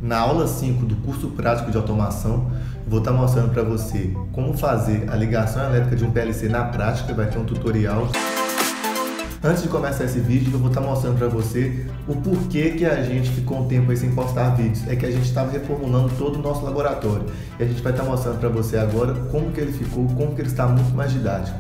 Na aula 5 do curso prático de automação, vou estar mostrando para você como fazer a ligação elétrica de um PLC na prática, vai ter um tutorial. Antes de começar esse vídeo, eu vou estar mostrando para você o porquê que a gente ficou um tempo aí sem postar vídeos. É que a gente estava reformulando todo o nosso laboratório. E a gente vai estar mostrando para você agora como que ele ficou, como que ele está muito mais didático.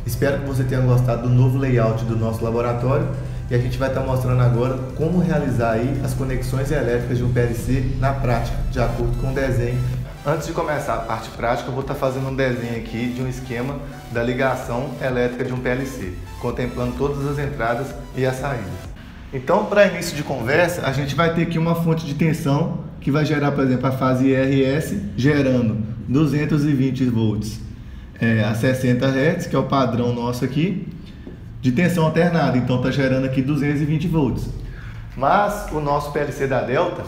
Espero que você tenha gostado do novo layout do nosso laboratório e a gente vai estar mostrando agora como realizar aí as conexões elétricas de um PLC na prática, de acordo com o desenho. Antes de começar a parte prática, eu vou estar fazendo um desenho aqui de um esquema da ligação elétrica de um PLC, contemplando todas as entradas e as saídas. Então, para início de conversa, a gente vai ter aqui uma fonte de tensão que vai gerar, por exemplo, a fase IRS, gerando 220 volts. A 60 Hz, que é o padrão nosso aqui, de tensão alternada, então está gerando aqui 220 volts. Mas o nosso PLC da Delta,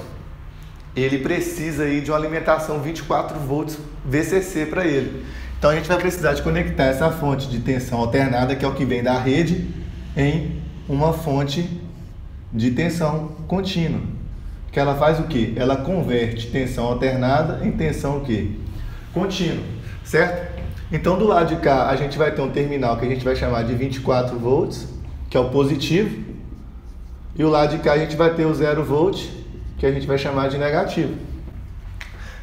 ele precisa aí de uma alimentação 24 volts VCC para ele. Então a gente vai precisar de conectar essa fonte de tensão alternada, que é o que vem da rede, em uma fonte de tensão contínua. Que ela faz o quê? Ela converte tensão alternada em tensão o quê? Contínua, certo? Então do lado de cá a gente vai ter um terminal que a gente vai chamar de 24 volts, que é o positivo, e o lado de cá a gente vai ter o 0 volt, que a gente vai chamar de negativo.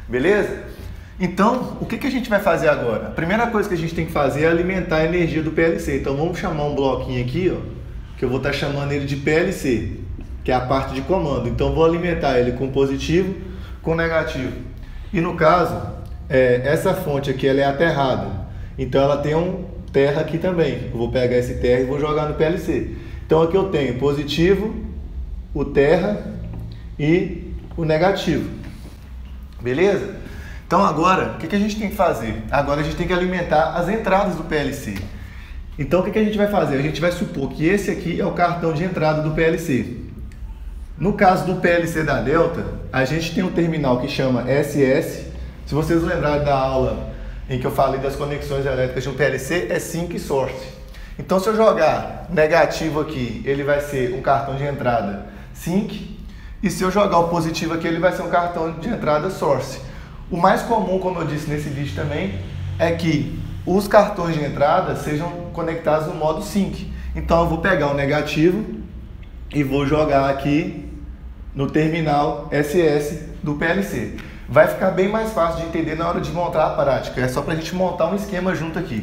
Beleza? Então, o que a gente vai fazer agora? A primeira coisa que a gente tem que fazer é alimentar a energia do PLC. Então vamos chamar um bloquinho aqui, ó, que eu vou estar chamando ele de PLC, que é a parte de comando. Então vou alimentar ele com positivo, com negativo. E no caso, essa fonte aqui ela é aterrada. Então ela tem um terra aqui também. Eu vou pegar esse terra e vou jogar no PLC. Então aqui eu tenho positivo, o terra e o negativo. Beleza? Então agora, o que a gente tem que fazer? Agora a gente tem que alimentar as entradas do PLC. Então o que a gente vai fazer? A gente vai supor que esse aqui é o cartão de entrada do PLC. No caso do PLC da Delta, a gente tem um terminal que chama SS. Se vocês lembrarem da aula em que eu falei das conexões elétricas de um PLC, é Sync e Source. Então, se eu jogar negativo aqui, ele vai ser um cartão de entrada Sync, e se eu jogar o positivo aqui, ele vai ser um cartão de entrada Source. O mais comum, como eu disse nesse vídeo também, é que os cartões de entrada sejam conectados no modo Sync. Então, eu vou pegar o negativo e vou jogar aqui no terminal SS do PLC. Vai ficar bem mais fácil de entender na hora de montar a prática. É só para a gente montar um esquema junto aqui.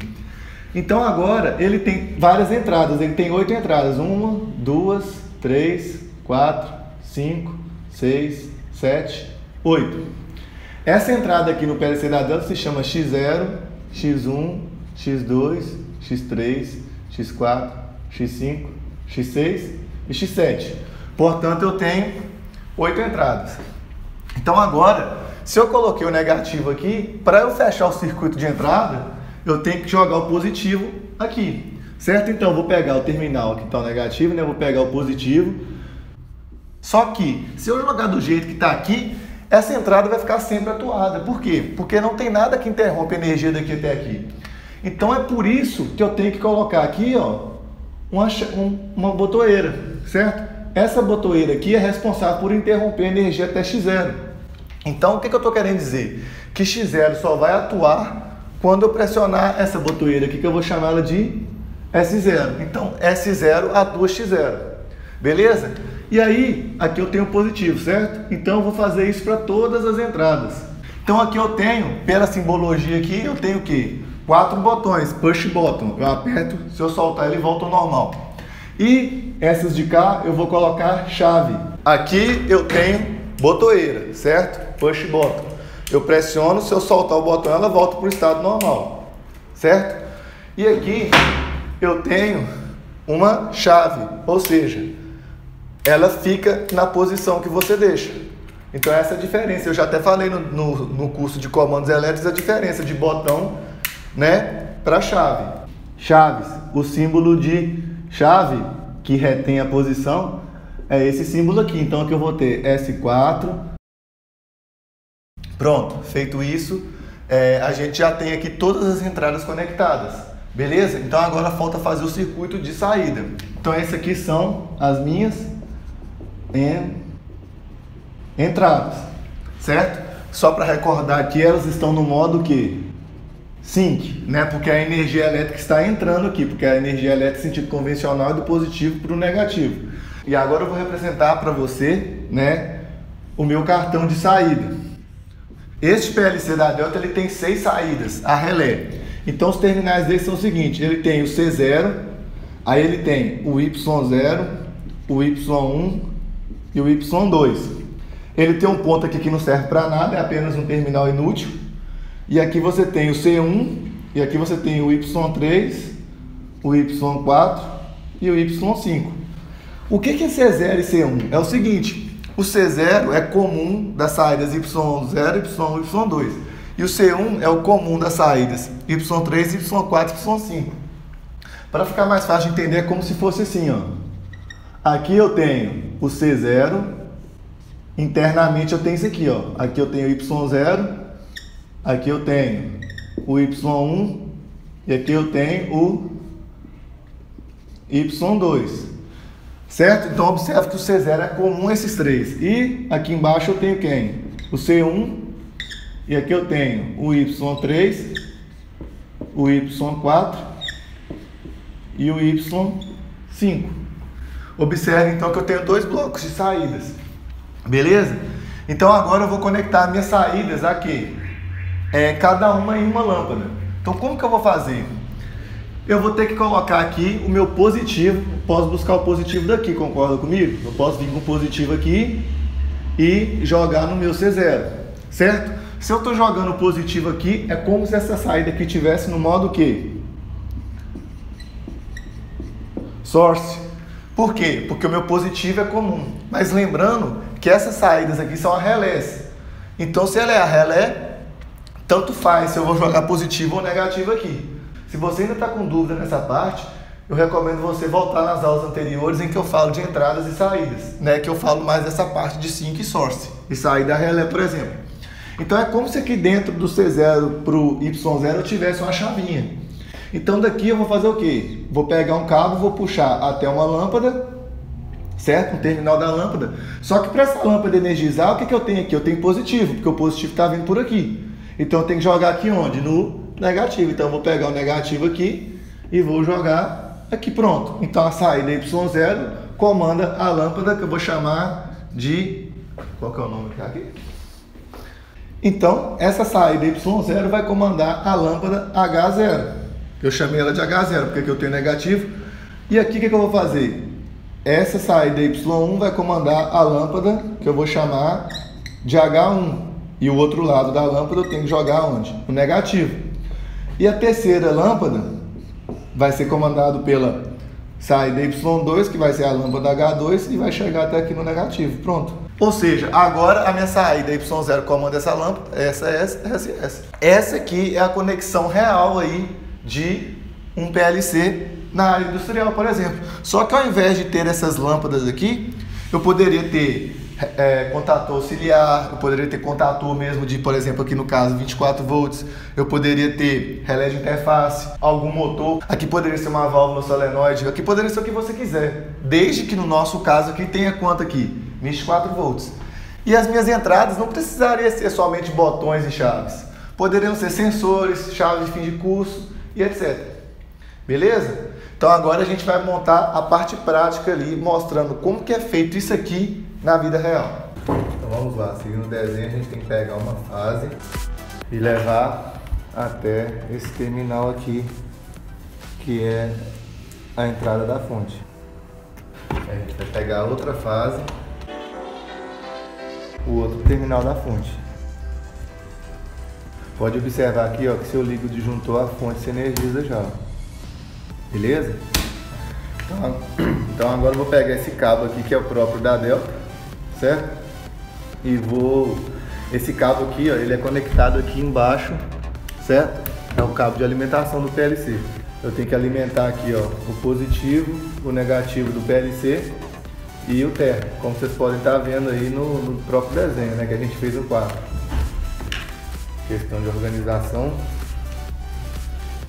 Então agora ele tem várias entradas. Ele tem 8 entradas. 1, 2, 3, 4, 5, 6, 7, 8. Essa entrada aqui no PLC da Delta se chama X0, X1, X2, X3, X4, X5, X6 e X7. Portanto, eu tenho 8 entradas. Então agora, se eu coloquei o negativo aqui, para eu fechar o circuito de entrada, eu tenho que jogar o positivo aqui, certo? Então eu vou pegar o terminal que está o negativo, né? Eu vou pegar o positivo. Só que, se eu jogar do jeito que está aqui, essa entrada vai ficar sempre atuada. Por quê? Porque não tem nada que interrompa a energia daqui até aqui. Então é por isso que eu tenho que colocar aqui, ó, uma botoeira, certo? Essa botoeira aqui é responsável por interromper a energia até X0. Então, o que eu estou querendo dizer? Que X0 só vai atuar quando eu pressionar essa botoeira aqui, que eu vou chamar ela de S0. Então, S0 atua X0. Beleza? E aí, aqui eu tenho positivo, certo? Então, eu vou fazer isso para todas as entradas. Então, aqui eu tenho, pela simbologia aqui, eu tenho o quê? 4 botões, push button. Eu aperto, se eu soltar ele volta ao normal. E essas de cá, eu vou colocar chave. Aqui eu tenho botoeira, certo? Push button. Eu pressiono, se eu soltar o botão, ela volta para o estado normal, certo? E aqui eu tenho uma chave, ou seja, ela fica na posição que você deixa. Então essa é a diferença. Eu já até falei no curso de comandos elétricos a diferença de botão, né, para chave. chaves. O símbolo de chave que retém a posição é esse símbolo aqui. Então aqui eu vou ter S4. Pronto, feito isso, a gente já tem aqui todas as entradas conectadas. Beleza? Então agora falta fazer o circuito de saída. Então essas aqui são as minhas entradas, certo? Só para recordar que elas estão no modo que sync, né? Porque a energia elétrica está entrando aqui, porque a energia elétrica em sentido convencional é do positivo para o negativo. E agora eu vou representar para você, né, o meu cartão de saída. Este PLC da Delta ele tem 6 saídas a relé. Então os terminais dele são o seguinte: ele tem o C0, aí ele tem o Y0, o Y1 e o Y2. Ele tem um ponto aqui que não serve para nada, é apenas um terminal inútil. E aqui você tem o C1, e aqui você tem o Y3, o Y4 e o Y5. O que é C0 e C1? É o seguinte: o C0 é comum das saídas Y0, Y1 e Y2. E o C1 é o comum das saídas Y3, Y4 e Y5. Para ficar mais fácil de entender, é como se fosse assim, ó. Aqui eu tenho o C0, internamente eu tenho isso aqui, ó. Aqui eu tenho o Y0, aqui eu tenho o Y1 e aqui eu tenho o Y2. Certo? Então observe que o C0 é comum a esses três. E aqui embaixo eu tenho quem? O C1, e aqui eu tenho o Y3, o Y4 e o Y5. Observe então que eu tenho 2 blocos de saídas. Beleza? Então agora eu vou conectar minhas saídas aqui. Cada uma em uma lâmpada. Então como que eu vou fazer? Eu vou ter que colocar aqui o meu positivo. Posso buscar o positivo daqui, concorda comigo? Eu posso vir com o positivo aqui e jogar no meu C0, certo? Se eu estou jogando o positivo aqui, é como se essa saída aqui estivesse no modo que? Source. Por quê? Porque o meu positivo é comum. Mas lembrando que essas saídas aqui são a relés. Então se ela é a relé, tanto faz se eu vou jogar positivo ou negativo aqui. Se você ainda está com dúvida nessa parte, eu recomendo você voltar nas aulas anteriores em que eu falo de entradas e saídas, né? Que eu falo mais dessa parte de sync e source, e saída relé, por exemplo. Então é como se aqui dentro do C0 para o Y0 eu tivesse uma chavinha. Então daqui eu vou fazer o quê? Vou pegar um cabo, vou puxar até uma lâmpada, certo? Um terminal da lâmpada. Só que para essa lâmpada energizar, o que eu tenho aqui? Eu tenho positivo, porque o positivo está vindo por aqui. Então eu tenho que jogar aqui onde? No negativo. Então eu vou pegar o negativo aqui e vou jogar aqui, pronto. Então a saída Y0 comanda a lâmpada que eu vou chamar de... Qual que é o nome aqui? Então essa saída Y0 vai comandar a lâmpada H0. Eu chamei ela de H0 porque aqui eu tenho negativo. E aqui o que eu vou fazer? Essa saída Y1 vai comandar a lâmpada que eu vou chamar de H1. E o outro lado da lâmpada eu tenho que jogar onde? O negativo. E a terceira lâmpada vai ser comandado pela saída Y2, que vai ser a lâmpada H2, e vai chegar até aqui no negativo. Pronto. Ou seja, agora a minha saída Y0 comanda essa lâmpada, essa. Essa aqui é a conexão real aí de um PLC na área industrial, por exemplo. Só que ao invés de ter essas lâmpadas aqui, eu poderia ter contator auxiliar, eu poderia ter contator mesmo de, por exemplo, aqui no caso 24 volts, eu poderia ter relé de interface, algum motor, aqui poderia ser uma válvula solenoide, aqui poderia ser o que você quiser, desde que no nosso caso aqui tenha quanto aqui? 24 volts. E as minhas entradas não precisariam ser somente botões e chaves, poderiam ser sensores, chaves de fim de curso e etc. Beleza? Então agora a gente vai montar a parte prática ali, mostrando como que é feito isso aqui na vida real. Então vamos lá, seguindo o desenho a gente tem que pegar uma fase e levar até esse terminal aqui, que é a entrada da fonte. A gente vai pegar outra fase, o outro terminal da fonte. Pode observar aqui, ó, que se eu ligo o disjuntor, a fonte se energiza já. Beleza? Então agora eu vou pegar esse cabo aqui, que é o próprio da Delta, certo? E esse cabo aqui, ó, ele é conectado aqui embaixo, certo? É o cabo de alimentação do PLC. eu tenho que alimentar aqui, ó, o positivo, o negativo do PLC e o térmico, como vocês podem estar vendo aí no próprio desenho, né, que a gente fez no quadro. Questão de organização.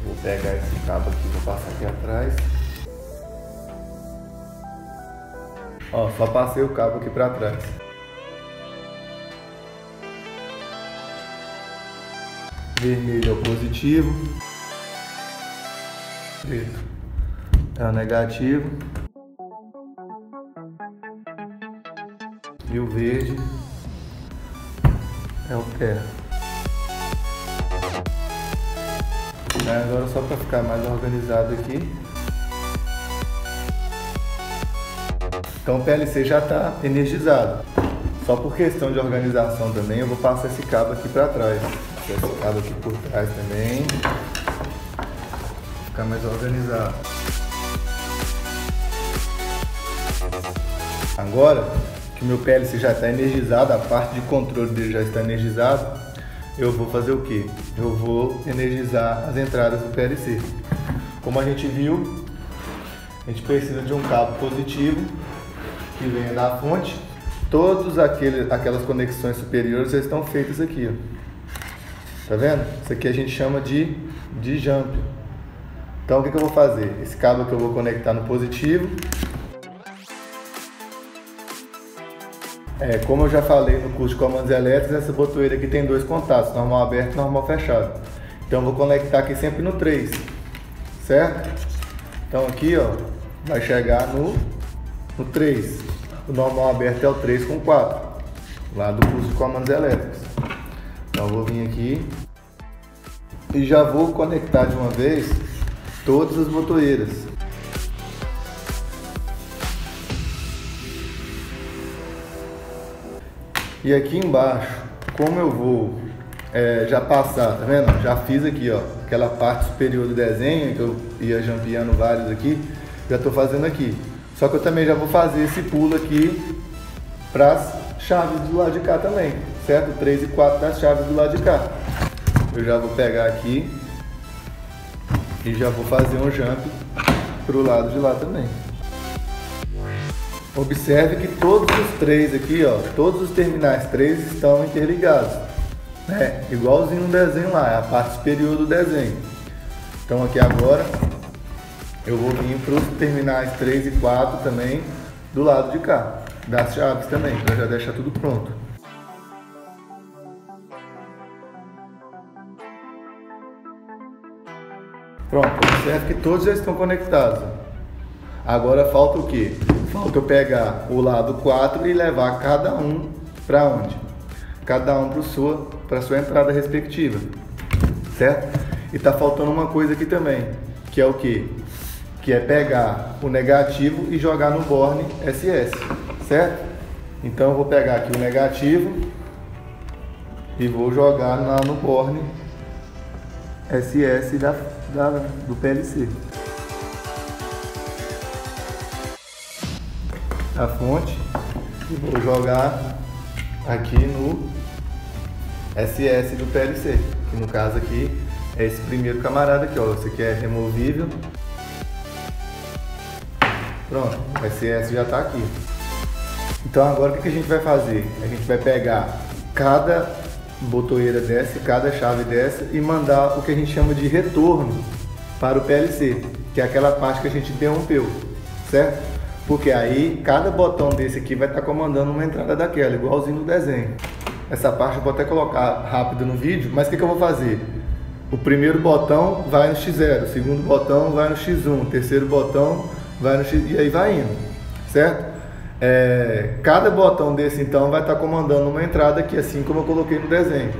Vou pegar esse cabo aqui, vou passar aqui atrás. Ó, só passei o cabo aqui para trás. Vermelho é o positivo, preto é o negativo e o verde é o térmico. Agora, só para ficar mais organizado aqui, então o PLC já está energizado. Só por questão de organização também, eu vou passar esse cabo aqui para trás. Esse cabo aqui por trás também, ficar mais organizado. Agora que o meu PLC já está energizado, a parte de controle dele já está energizado, eu vou fazer o que? Eu vou energizar as entradas do PLC. Como a gente viu, a gente precisa de um cabo positivo que venha da fonte. Todas aquelas conexões superiores já estão feitas aqui, ó. Tá vendo? Isso aqui a gente chama de jump. Então o que eu vou fazer? Esse cabo que eu vou conectar no positivo. Como eu já falei no curso de comandos elétricos, essa botoeira aqui tem dois contatos, normal aberto e normal fechado. Então eu vou conectar aqui sempre no 3, certo? Então aqui, ó, vai chegar no 3. O normal aberto é o 3 com 4, lá do curso de comandos elétricos. Então eu vou vir aqui e já vou conectar de uma vez todas as botoeiras. E aqui embaixo, como eu vou já passar, tá vendo? Já fiz aqui, ó, aquela parte superior do desenho, que eu ia jampeando vários aqui, já estou fazendo aqui. Só que eu também já vou fazer esse pulo aqui para as chaves do lado de cá também, certo? 3 e 4 das chaves do lado de cá. Eu já vou pegar aqui e já vou fazer um jump para o lado de lá também. Observe que todos os 3 aqui, ó, todos os terminais 3 estão interligados, né? Igualzinho no desenho lá, é a parte superior do desenho. Então aqui agora eu vou vir para os terminais 3 e 4 também do lado de cá, das chaves também, para já deixar tudo pronto. Pronto, observe que todos já estão conectados. Agora falta o que? Falta eu pegar o lado 4 e levar cada um para onde? Cada um para sua entrada respectiva, certo? E tá faltando uma coisa aqui também, que é o que? Que é pegar o negativo e jogar no borne SS, certo? Então eu vou pegar aqui o negativo e vou jogar no borne SS do PLC. A fonte e vou jogar aqui no SS do PLC, que no caso aqui é esse primeiro camarada aqui, ó. Esse aqui é removível. Pronto, o SS já está aqui. Então agora o que a gente vai fazer? A gente vai pegar cada botoeira dessa, cada chave dessa e mandar o que a gente chama de retorno para o PLC, que é aquela parte que a gente interrompeu, certo? Porque aí cada botão desse aqui vai estar comandando uma entrada daquela, igualzinho no desenho. Essa parte eu vou até colocar rápido no vídeo, mas o que eu vou fazer? O primeiro botão vai no X0, o segundo botão vai no X1, o terceiro botão vai no X, e aí vai indo, certo? Cada botão desse então vai estar comandando uma entrada aqui, assim como eu coloquei no desenho.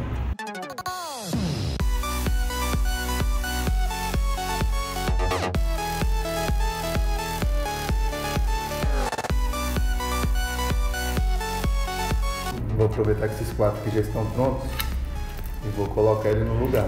Vou aproveitar que esses 4 aqui já estão prontos e vou colocar ele no lugar.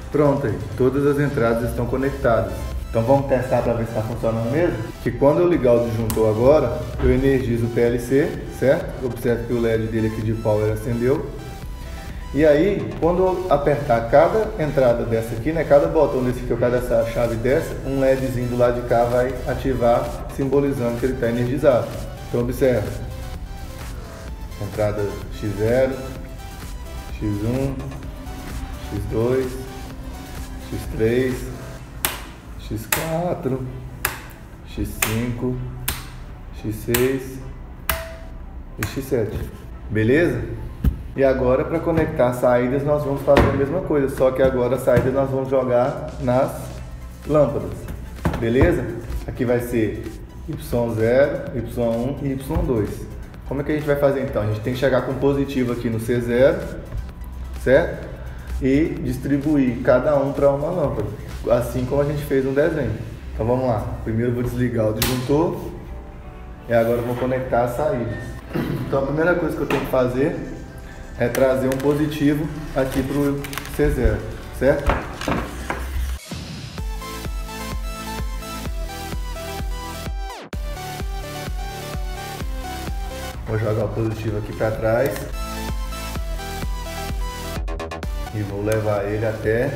Pronto aí, todas as entradas estão conectadas. Então vamos testar para ver se está funcionando mesmo? Que quando eu ligar o disjuntor agora, eu energizo o PLC, certo? Observe que o LED dele aqui de power acendeu. E aí, quando eu apertar cada entrada dessa aqui, né, cada botão desse aqui, ou cada chave dessa, um LEDzinho do lado de cá vai ativar, simbolizando que ele está energizado. Então observe. Entrada X0, X1, X2, X3, X4, X5, X6 e X7. Beleza? E agora, para conectar as saídas, nós vamos fazer a mesma coisa, só que agora as saídas nós vamos jogar nas lâmpadas. Beleza? Aqui vai ser Y0, Y1 e Y2. Como é que a gente vai fazer então? A gente tem que chegar com positivo aqui no C0, certo? E distribuir cada um para uma lâmpada, assim como a gente fez no desenho. Então vamos lá. Primeiro eu vou desligar o disjuntor e agora eu vou conectar as saídas. Então a primeira coisa que eu tenho que fazer é trazer um positivo aqui para o C0, certo? Vou jogar o positivo aqui para trás e vou levar ele até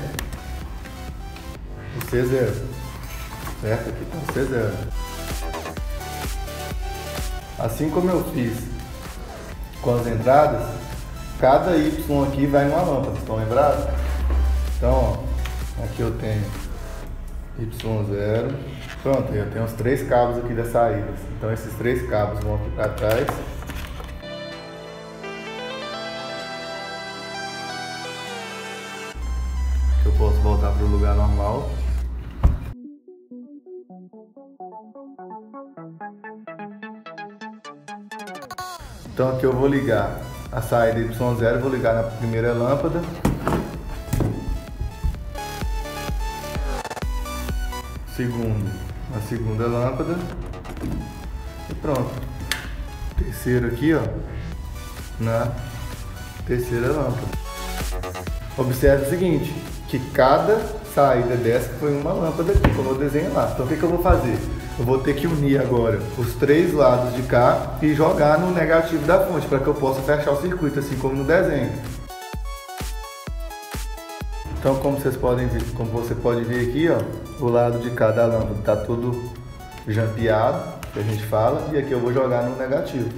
o C0, certo? Aqui está o C0. Assim como eu fiz com as entradas, cada Y aqui vai numa lâmpada, estão lembrados? Então, ó, aqui eu tenho Y0, pronto, eu tenho os 3 cabos aqui das saídas. Então esses 3 cabos vão aqui para trás. Eu posso voltar para o lugar normal. Então aqui eu vou ligar a saída Y0, vou ligar na primeira lâmpada. Segundo, na segunda lâmpada. E pronto. Terceiro aqui, ó, na terceira lâmpada. Observe o seguinte, que cada saída dessa foi uma lâmpada aqui, como eu desenho lá. Então o que eu vou fazer? Eu vou ter que unir agora os 3 lados de cá e jogar no negativo da fonte, para que eu possa fechar o circuito, assim como no desenho. Então como vocês podem ver, como você pode ver aqui, ó, o lado de cada lâmpada está todo jampeado, que a gente fala, e aqui eu vou jogar no negativo.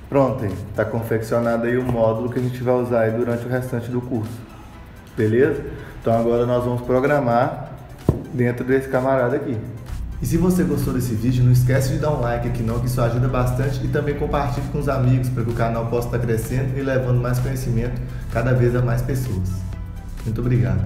Pronto, está confeccionado aí o módulo que a gente vai usar aí durante o restante do curso. Beleza? Então agora nós vamos programar dentro desse camarada aqui. E se você gostou desse vídeo, não esquece de dar um like aqui não, que isso ajuda bastante, e também compartilhe com os amigos para que o canal possa estar crescendo e levando mais conhecimento cada vez a mais pessoas. Muito obrigado.